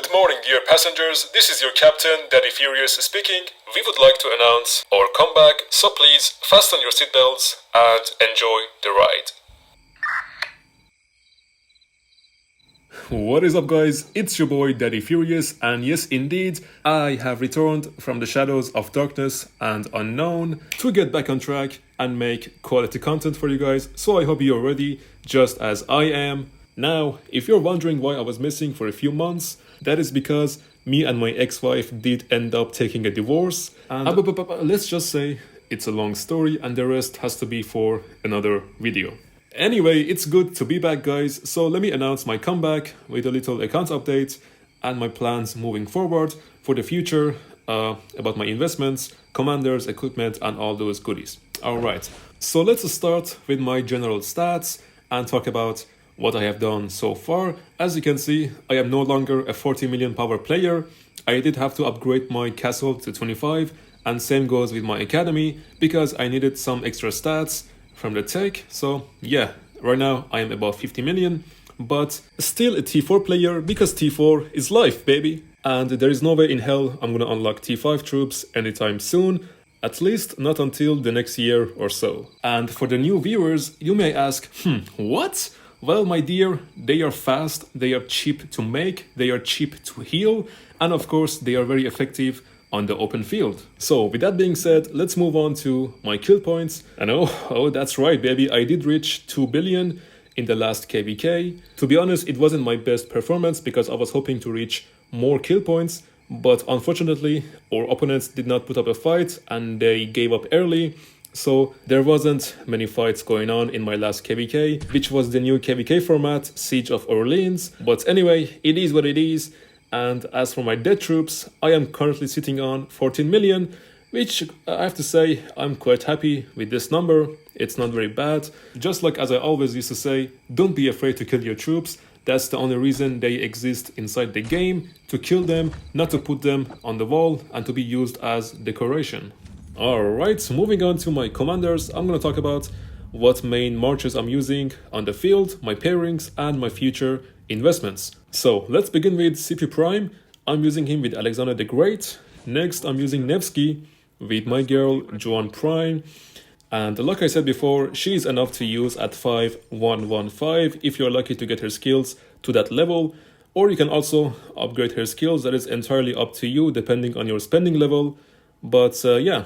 Good morning, dear passengers. This is your captain, Daddy Furious speaking. We would like to announce our comeback, so please fasten your seatbelts and enjoy the ride. What is up, guys? It's your boy Daddy Furious, and yes indeed, I have returned from the shadows of darkness and unknown to get back on track and make quality content for you guys, so I hope you're ready, just as I am. Now, if you're wondering why I was missing for a few months, that is because me and my ex-wife did end up taking a divorce, and let's just say it's a long story and the rest has to be for another video. Anyway, it's good to be back, guys, so let me announce my comeback with a little account update and my plans moving forward for the future, about my investments, commanders, equipment and all those goodies. Alright, so let's start with my general stats and talk about what I have done so far. As you can see, I am no longer a 40 million power player. I did have to upgrade my castle to 25, and same goes with my academy because I needed some extra stats from the tech. So yeah, right now I am about 50 million, but still a T4 player because T4 is life, baby. And there is no way in hell I'm gonna unlock T5 troops anytime soon, at least not until the next year or so. And for the new viewers, you may ask, what? Well, my dear, they are fast, they are cheap to make, they are cheap to heal, and of course they are very effective on the open field. So with that being said, let's move on to my kill points. And oh, that's right, baby, I did reach 2 billion in the last KVK. To be honest, it wasn't my best performance because I was hoping to reach more kill points, but unfortunately our opponents did not put up a fight and they gave up early. So there wasn't many fights going on in my last KVK, which was the new KVK format, Siege of Orleans. But anyway, it is what it is. And as for my dead troops, I am currently sitting on 14 million, which I have to say, I'm quite happy with this number. It's not very bad. Just like as I always used to say, don't be afraid to kill your troops. That's the only reason they exist inside the game, to kill them, not to put them on the wall and to be used as decoration. Alright, moving on to my commanders, I'm going to talk about what main marches I'm using on the field, my pairings and my future investments. So let's begin with 𝒟𝒹𝒹𝓎. I'm using him with Alexander the Great. Next I'm using Nevsky with my girl Joan Prime. And like I said before, she is enough to use at 5-1-1-5 if you're lucky to get her skills to that level. Or you can also upgrade her skills, that is entirely up to you depending on your spending level. But yeah,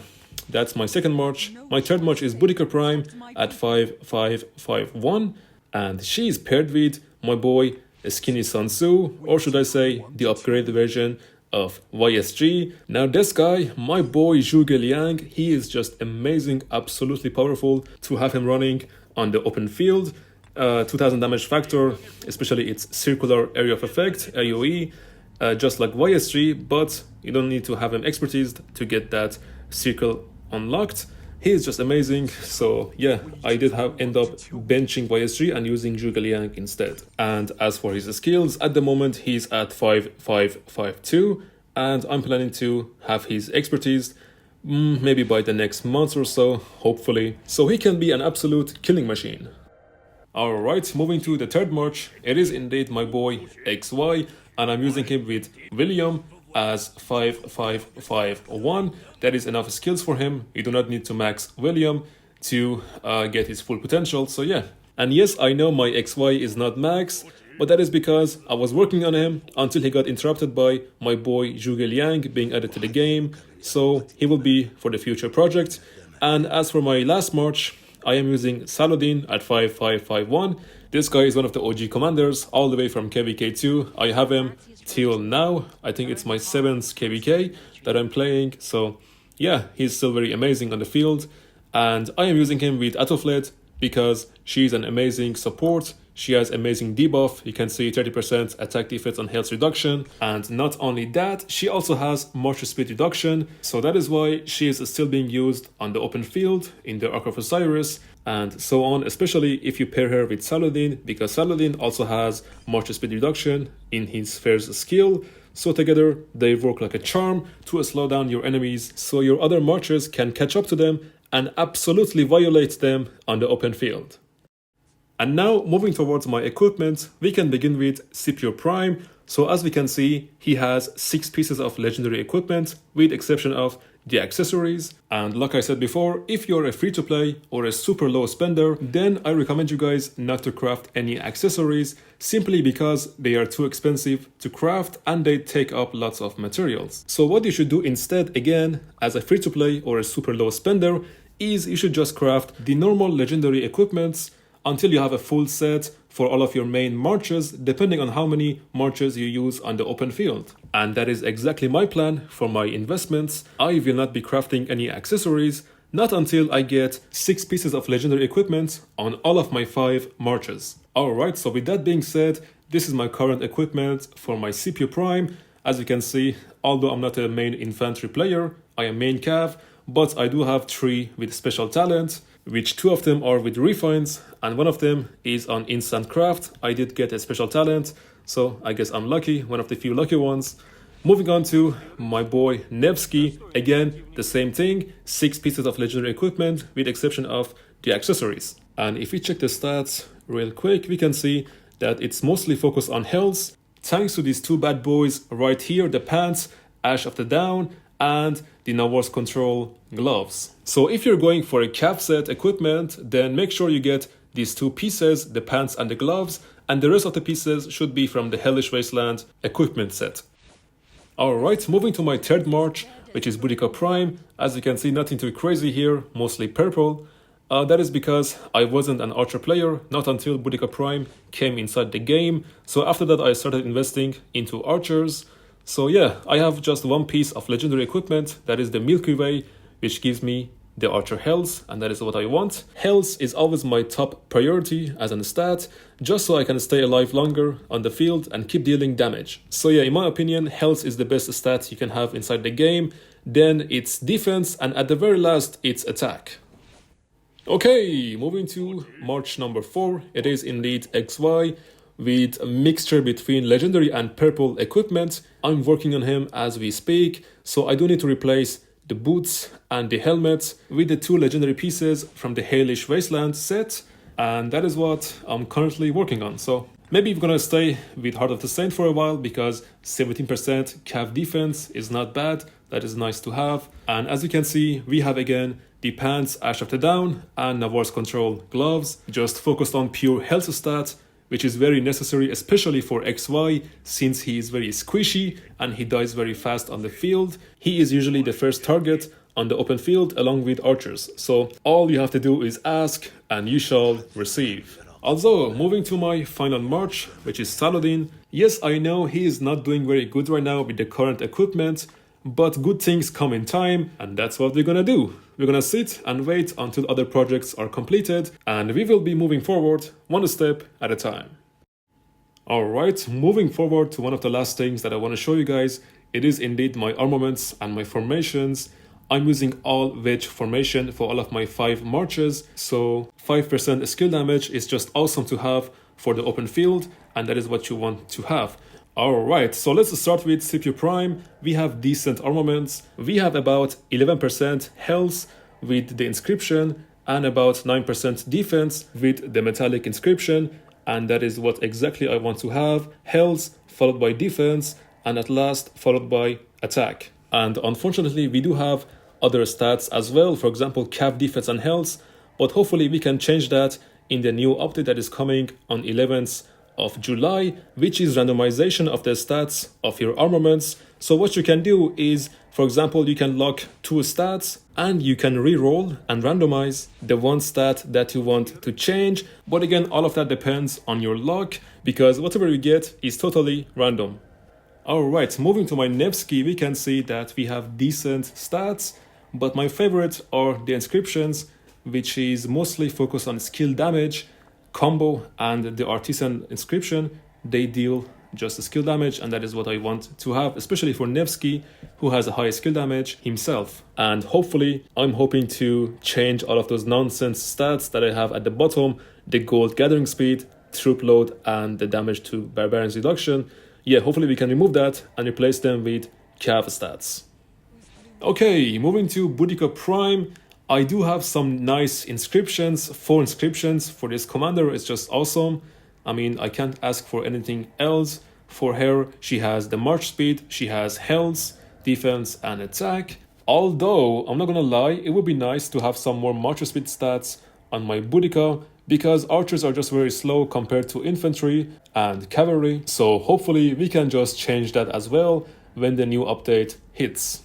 that's my second march. My third march is 𝒟𝒹𝒹𝓎 Prime at 5-5-5-1, and she is paired with my boy Skinny Sun Tzu, or should I say the upgraded version of YSG. Now this guy, my boy Zhuge Liang, he is just amazing, absolutely powerful to have him running on the open field. 2000 damage factor, especially its circular area of effect, AoE, just like YSG, but you don't need to have him expertised to get that circle unlocked. He is just amazing, so yeah, I did end up benching YSG and using Zhuge Liang instead. And as for his skills, at the moment he's at 5-5-5-2, and I'm planning to have his expertise maybe by the next month or so, hopefully, so he can be an absolute killing machine. Alright, moving to the third march, it is indeed my boy XY, and I'm using him with William as 5-5-5-1. That is enough skills for him. You do not need to max William to get his full potential, so yeah. And yes, I know my XY is not max, but that is because I was working on him until he got interrupted by my boy Zhuge Liang being added to the game, so he will be for the future project. And as for my last march, I am using Saladin at 5-5-5-1. This guy is one of the OG commanders, all the way from KVK2. I have him till now. I think it's my 7th KVK that I'm playing. So yeah, he's still very amazing on the field. And I am using him with 𝒟𝒹𝒹𝓎 because she's an amazing support. She has amazing debuff. You can see 30% attack defense and health reduction. And not only that, she also has march speed reduction. So that is why she is still being used on the open field in the Ark of Osiris and so on, especially if you pair her with Saladin, because Saladin also has march speed reduction in his first skill. So together they work like a charm to slow down your enemies so your other marchers can catch up to them and absolutely violate them on the open field. And now, moving towards my equipment, we can begin with 𝒟𝒹𝒹𝓎 Prime. So as we can see, he has 6 pieces of legendary equipment with exception of the accessories. And like I said before, if you're a free-to-play or a super low spender, then I recommend you guys not to craft any accessories simply because they are too expensive to craft and they take up lots of materials. So what you should do instead, again, as a free-to-play or a super low spender, is you should just craft the normal legendary equipments until you have a full set for all of your main marches, depending on how many marches you use on the open field. And that is exactly my plan for my investments. I will not be crafting any accessories, not until I get 6 pieces of legendary equipment on all of my 5 marches. Alright, so with that being said, this is my current equipment for my 𝒟𝒹𝒹𝓎. As you can see, although I'm not a main infantry player, I am main cav, but I do have 3 with special talent, which 2 of them are with refines and 1 of them is on instant craft. I did get a special talent, so I guess I'm lucky, one of the few lucky ones. Moving on to my boy nevsky, again the same thing, 6 pieces of legendary equipment with exception of the accessories. And if we check the stats real quick, we can see that it's mostly focused on health, thanks to these 2 bad boys right here, the pants, Ash of the Down, and the 𝒟𝒹𝒹𝓎 gloves. So if you're going for a cav set equipment, then make sure you get these 2 pieces, the pants and the gloves, and the rest of the pieces should be from the Hellish Wasteland equipment set. Alright, moving to my 3rd march, which is Boudica Prime. As you can see, nothing too crazy here, mostly purple. That is because I wasn't an archer player, not until Boudica Prime came inside the game. So after that I started investing into archers. So yeah, I have just 1 piece of legendary equipment, that is the Milky Way, which gives me the archer health, and that is what I want. Health is always my top priority as an stat, just so I can stay alive longer on the field and keep dealing damage. So yeah, in my opinion, health is the best stat you can have inside the game, then it's defense, and at the very last, it's attack. Okay, moving to march number 4, it is indeed XY, with a mixture between legendary and purple equipment. I'm working on him as we speak, so I do need to replace the boots and the helmet with the 2 legendary pieces from the Hellish Wasteland set, and that is what I'm currently working on. So maybe we're gonna stay with Heart of the Saint for a while because 17% cav defense is not bad, that is nice to have. And as you can see, we have again the pants, Ash of the Down, and 𝒟𝒹𝒹𝓎 gloves, just focused on pure health stats, which is very necessary, especially for XY, since he is very squishy and he dies very fast on the field. He is usually the first target on the open field along with archers. So all you have to do is ask and you shall receive. Also, moving to my final march, which is Saladin. Yes, I know he is not doing very good right now with the current equipment, but good things come in time, and that's what we're gonna do. We're gonna sit and wait until other projects are completed, and we will be moving forward 1 step at a time. Alright, moving forward to one of the last things that I want to show you guys, it is indeed my armaments and my formations. I'm using all wedge formation for all of my 5 marches, so 5% skill damage is just awesome to have for the open field, and that is what you want to have. Alright, so let's start with 𝒟𝒹𝒹𝓎. We have decent armaments. We have about 11% health with the inscription and about 9% defense with the metallic inscription, and that is what exactly I want to have. Health followed by defense, and at last followed by attack. And unfortunately we do have other stats as well, for example cav defense and health, but hopefully we can change that in the new update that is coming on 11th of July, which is randomization of the stats of your armaments. So what you can do is, for example, you can lock 2 stats and you can re-roll and randomize the 1 stat that you want to change. But again, all of that depends on your luck, because whatever you get is totally random. Alright, moving to my nevsky, we can see that we have decent stats, but my favorite are the inscriptions, which is mostly focused on skill damage, combo, and the artisan inscription. They deal just the skill damage, and that is what I want to have, especially for nevsky, who has a high skill damage himself. And hopefully I'm hoping to change all of those nonsense stats that I have at the bottom, the gold gathering speed, troop load, and the damage to barbarians reduction. Yeah, hopefully we can remove that and replace them with cav stats. Okay, moving to Boudica Prime. I do have some nice inscriptions, 4 inscriptions for this commander. It's just awesome. I mean, I can't ask for anything else For her, she has the march speed, she has health, defense, and attack. Although, I'm not gonna lie, it would be nice to have some more march speed stats on my Boudica, because archers are just very slow compared to infantry and cavalry. So hopefully we can just change that as well when the new update hits.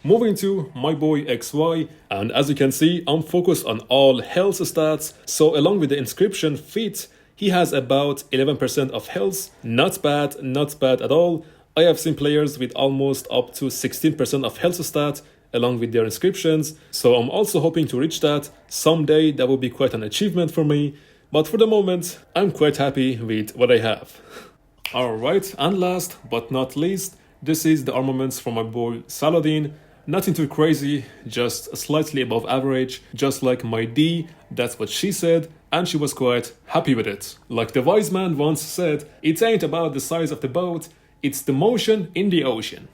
Moving to my boy XY, and as you can see, I'm focused on all health stats. So along with the inscription feat, he has about 11% of health. Not bad at all. I have seen players with almost up to 16% of health stat along with their inscriptions, so I'm also hoping to reach that someday. That would be quite an achievement for me, but for the moment, I'm quite happy with what I have. Alright, and last but not least, this is the armaments from my boy Saladin. Nothing too crazy, just slightly above average, just like my D, that's what she said, and she was quite happy with it. Like the wise man once said, it ain't about the size of the boat, it's the motion in the ocean.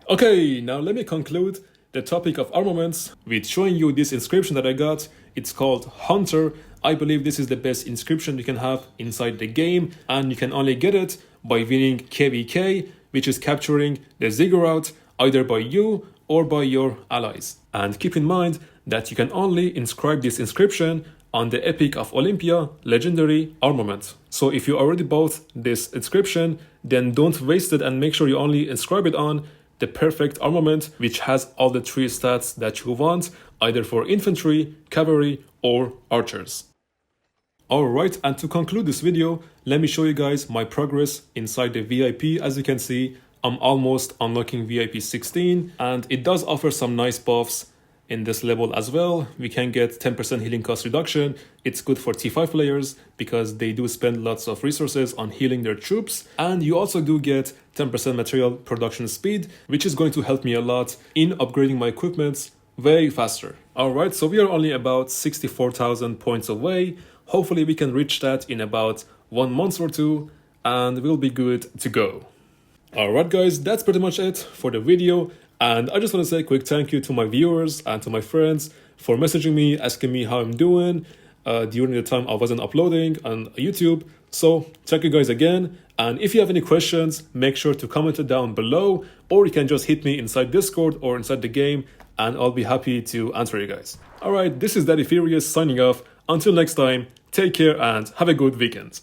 Okay, now let me conclude the topic of armaments with showing you this inscription that I got. It's called Hunter. I believe this is the best inscription you can have inside the game, and you can only get it by winning KVK, which is capturing the ziggurat either by you or by your allies. And keep in mind that you can only inscribe this inscription on the Epic of Olympia legendary armament. So if you already bought this inscription, then don't waste it and make sure you only inscribe it on the perfect armament, which has all the 3 stats that you want, either for infantry, cavalry, or archers. Alright, and to conclude this video, let me show you guys my progress inside the VIP. As you can see, I'm almost unlocking VIP 16, and it does offer some nice buffs in this level as well. We can get 10% healing cost reduction. It's good for T5 players because they do spend lots of resources on healing their troops. And you also do get 10% material production speed, which is going to help me a lot in upgrading my equipments way faster. Alright, so we are only about 64,000 points away. Hopefully we can reach that in about 1 month or 2, and we'll be good to go. Alright guys, that's pretty much it for the video. And I just want to say a quick thank you to my viewers and to my friends for messaging me, asking me how I'm doing during the time I wasn't uploading on YouTube. So thank you guys again. And if you have any questions, make sure to comment it down below, or you can just hit me inside Discord or inside the game, and I'll be happy to answer you guys. Alright, this is 𝒟𝒑 signing off. Until next time, take care and have a good weekend.